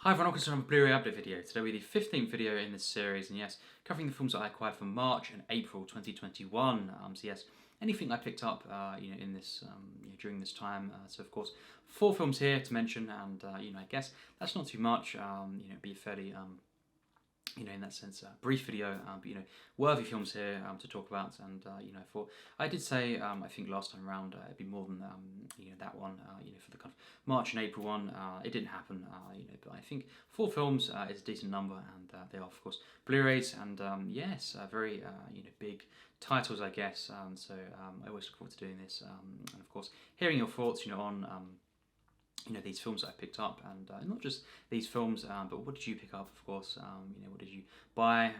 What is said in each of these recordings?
Hi everyone, welcome to another Blu-ray update video. Today will be the 15th video in this series, and yes, covering the films that I acquired from March and April 2021. So yes, anything I picked up, in this during this time. So of course, 4 films here to mention, and I guess that's not too much. It'd be a fairly in that sense, brief video, but worthy films here to talk about. And I did say, I think last time around it'd be more than that one, for the kind of March and April one. It didn't happen, but I think 4 films is a decent number, and they are of course Blu-rays, and yes, very big titles, I guess. So I always look forward to doing this, and of course hearing your thoughts, on these films that I picked up, and not just these films, but what did you pick up, of course, what did you buy,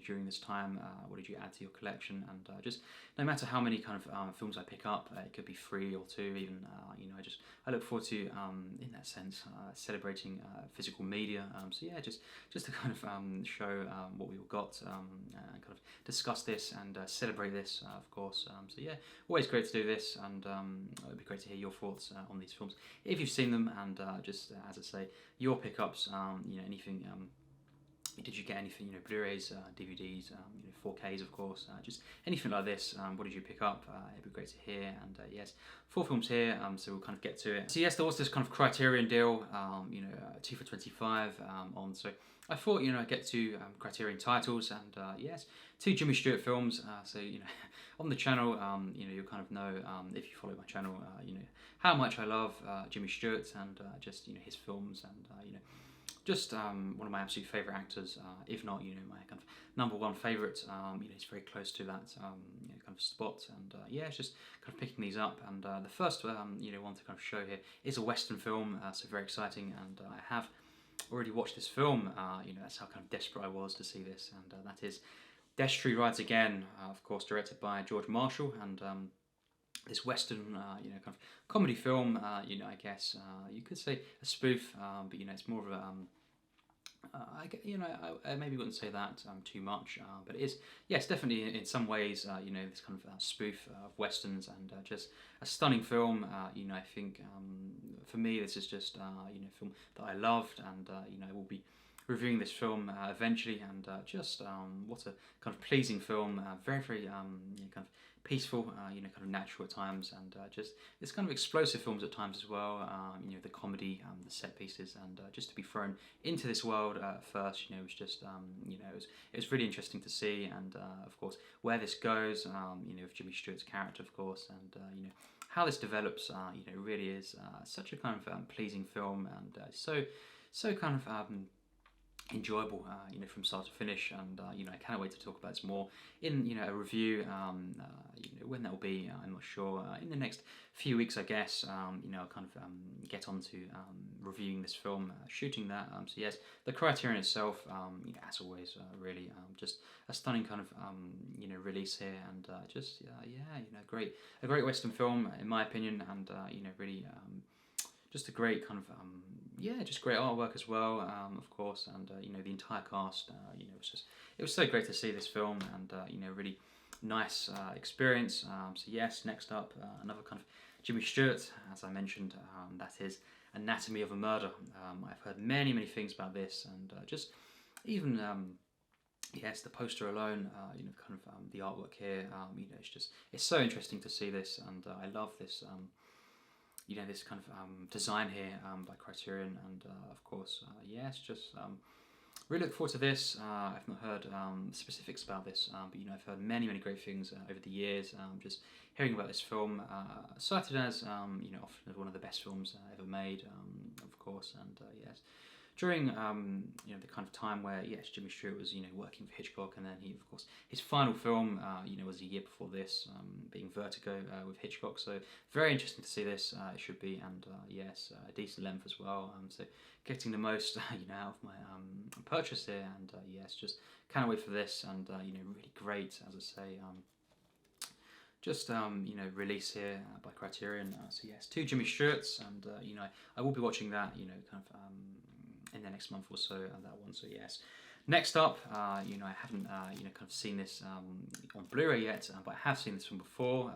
during this time, what did you add to your collection, and just no matter how many kind of films I pick up, it could be 3 or 2 even, I look forward to, in that sense, celebrating physical media, so yeah, just to kind of show what we've got, and kind of discuss this and celebrate this, of course, so yeah, always great to do this, and it would be great to hear your thoughts on these films if you've seen them, and just as I say, your pickups, anything, did you get anything, Blu-rays, DVDs, 4Ks of course, just anything like this, what did you pick up, it'd be great to hear, and yes, 4 films here, so we'll kind of get to it. So yes, there was this kind of Criterion deal, 2 for 25 on, so I thought, I'd get to Criterion titles, and yes, 2 Jimmy Stewart films, so on the channel, you'll kind of know, if you follow my channel, how much I love Jimmy Stewart, and just his films, and just one of my absolute favourite actors, if not my kind of #1 favourite. He's very close to that kind of spot, and yeah, it's just kind of picking these up. And the first one to kind of show here is a Western film, so very exciting, and I have already watched this film. That's how kind of desperate I was to see this, and that is Destry Rides Again, of course, directed by George Marshall, and this Western, kind of comedy film. I guess you could say a spoof, but it's more of a I maybe wouldn't say that too much, but it is, yes, definitely in some ways, this kind of spoof of westerns, and just a stunning film. I think for me this is just a film that I loved, and I will be reviewing this film eventually, and just what a kind of pleasing film, very very kind of peaceful, kind of natural at times, and just this kind of explosive films at times as well. The comedy, the set pieces, and just to be thrown into this world at first, was just it was really interesting to see, and of course where this goes, with Jimmy Stewart's character, of course, and how this develops, really is such a kind of pleasing film, and so kind of enjoyable, from start to finish, and I cannot wait to talk about this more in a review. When that will be, I'm not sure. In the next few weeks, I guess. I'll kind of get on to reviewing this film, shooting that. So yes, the Criterion itself, as always, really just a stunning kind of release here, and just a great Western film in my opinion, and really. Just a great kind of just great artwork as well, of course, and the entire cast. It was so great to see this film, and really nice experience. So yes, next up, another kind of Jimmy Stewart, as I mentioned, that is Anatomy of a Murder. I've heard many things about this, and just even yes, the poster alone, kind of the artwork here, it's so interesting to see this, and I love this. This kind of design here by Criterion, and of course, yes, just really look forward to this. I've not heard specifics about this, but I've heard many great things over the years. Just hearing about this film, cited as often as one of the best films ever made, of course, and yes. During the kind of time where Jimmy Stewart was working for Hitchcock, and then of course his final film was a year before this, being Vertigo with Hitchcock. So very interesting to see this. It should be, and yes, a decent length as well. So getting the most out of my purchase here, and yes, just can't wait for this, and really great, as I say. Just release here by Criterion. So yes, 2 Jimmy Stewarts, and I will be watching that kind of in the next month or so, that one. So yes, next up, I haven't kind of seen this on Blu-ray yet, but I have seen this one before,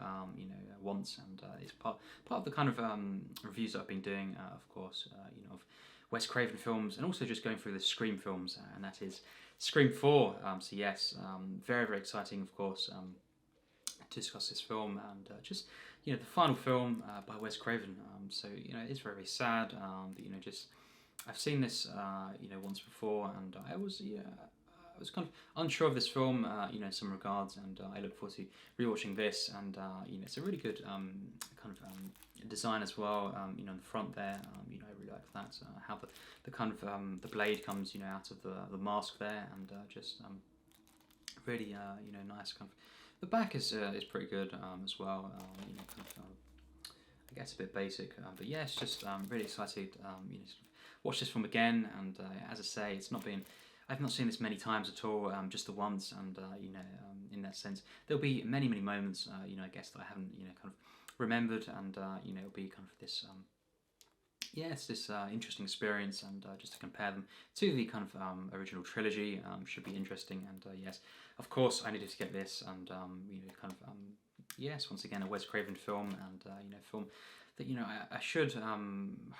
once, and it's part of the kind of reviews that I've been doing, of course, of Wes Craven films, and also just going through the Scream films, and that is Scream 4. So yes, very, very exciting, of course, to discuss this film, and just, the final film by Wes Craven. So, it's very, very sad, but, just, I've seen this, once before, and I was kind of unsure of this film, in some regards, and I look forward to rewatching this, and it's a really good kind of design as well. On the front there, I really like that. How the kind of the blade comes, out of the mask there, and just really, nice kind of. The back is pretty good as well. Kind of, I guess a bit basic, but yeah, it's just really excited. Sort of watch this film again, and as I say, I've not seen this many times at all, just the once, and in that sense, there'll be many, many moments, I guess that I haven't, kind of remembered, and it'll be kind of this, it's this interesting experience, and just to compare them to the kind of original trilogy should be interesting, and yes, of course, I needed to get this, and kind of yes, once again, a Wes Craven film, and film that I should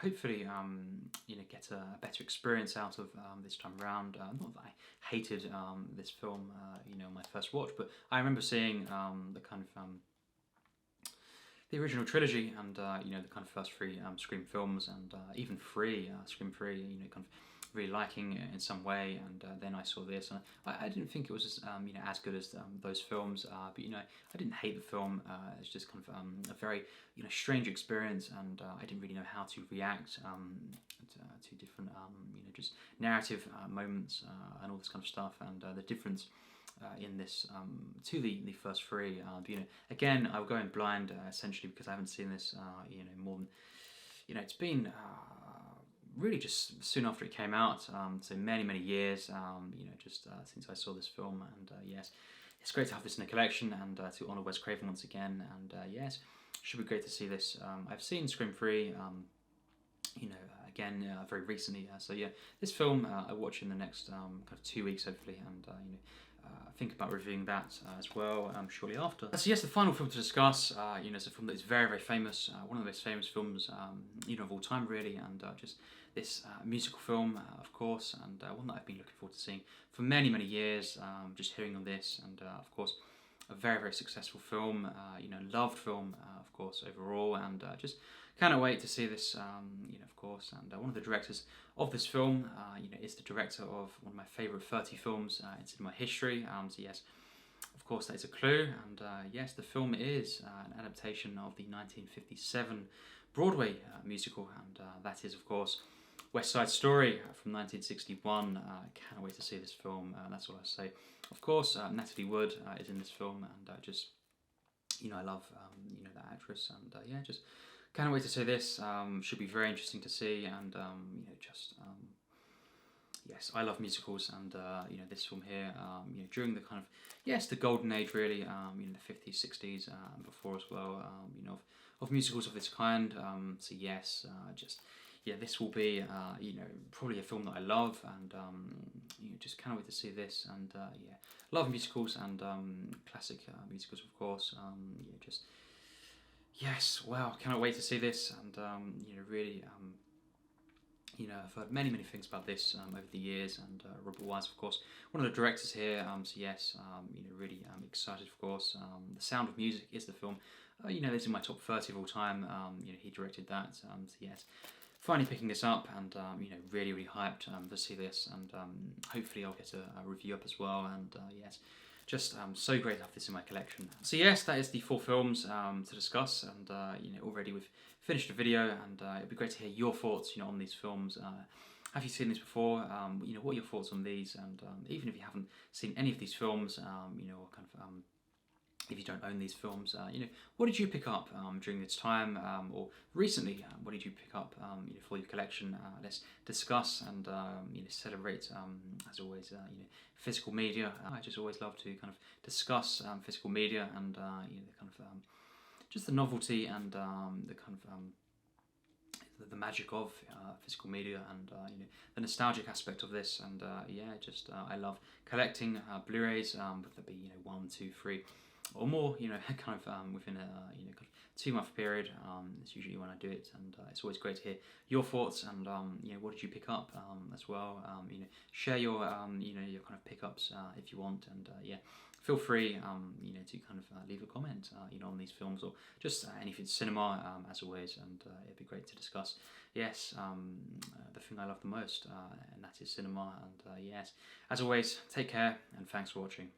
hopefully get a better experience out of this time around. Not that I hated this film on my first watch, but I remember seeing the kind of the original trilogy, and the kind of first 3 Scream films, and even Scream 3, kind of really liking it in some way, and then I saw this, and I didn't think it was as good as those films, but I didn't hate the film. It's just kind of a very strange experience, and I didn't really know how to react to different just narrative moments and all this kind of stuff, and the difference in this to the first 3. Again, I will go in blind essentially, because I haven't seen this more than it's been really just soon after it came out, so many years, just since I saw this film, and yes, it's great to have this in a collection, and to honour Wes Craven once again, and yes, should be great to see this. I've seen Scream 3, again very recently, so yeah, this film I watch in the next kind of 2 weeks hopefully, and think about reviewing that as well shortly after. So yes, the final film to discuss, it's a film that is very, very famous, one of the most famous films of all time really, and just this musical film, of course, and one that I've been looking forward to seeing for many years, just hearing on this, and of course a very, very successful film, loved film, of course, overall, and just cannot wait to see this, of course, and one of the directors of this film, is the director of one of my favourite 30 films in cinema history, so yes, of course that is a clue, and yes, the film is an adaptation of the 1957 Broadway musical, and that is, of course, West Side Story from 1961. Cannot wait to see this film, that's all I say. Of course, Natalie Wood is in this film, and just, I love, that actress, and yeah, just cannot wait to see this. Should be very interesting to see, and just yes, I love musicals, and this film here, during the kind of, yes, the golden age really, the 50s, 60s, and before as well, of musicals of this kind. So yes, just yeah, this will be probably a film that I love, and just cannot wait to see this, and yeah, love musicals, and classic musicals, of course. Just yes, wow, cannot wait to see this, and really, I've heard many things about this over the years, and Robert Wise, of course, one of the directors here. So yes, really excited, of course. The Sound of Music is the film. This is in my top 30 of all time. He directed that. So yes, finally picking this up, and really hyped to see this, and hopefully I'll get a review up as well, and yes, just so great to have this in my collection. So yes, that is the 4 films to discuss, and already we've finished the video, and it'd be great to hear your thoughts on these films. Have you seen these before? What are your thoughts on these? And even if you haven't seen any of these films, or kind of if you don't own these films, what did you pick up during this time, or recently? What did you pick up for your collection? Let's discuss and celebrate, as always, physical media. I just always love to kind of discuss physical media, and the kind of just the novelty, and the kind of the magic of physical media, and the nostalgic aspect of this, and yeah, just I love collecting Blu-rays, whether that be 1, 2, 3, or more, kind of within a kind of 2-month period. It's usually when I do it, and it's always great to hear your thoughts and what did you pick up as well. Share your your kind of pickups if you want, and feel free to kind of leave a comment on these films or just anything cinema as always, and it'd be great to discuss. Yes, the thing I love the most, and that is cinema. And yes, as always, take care and thanks for watching.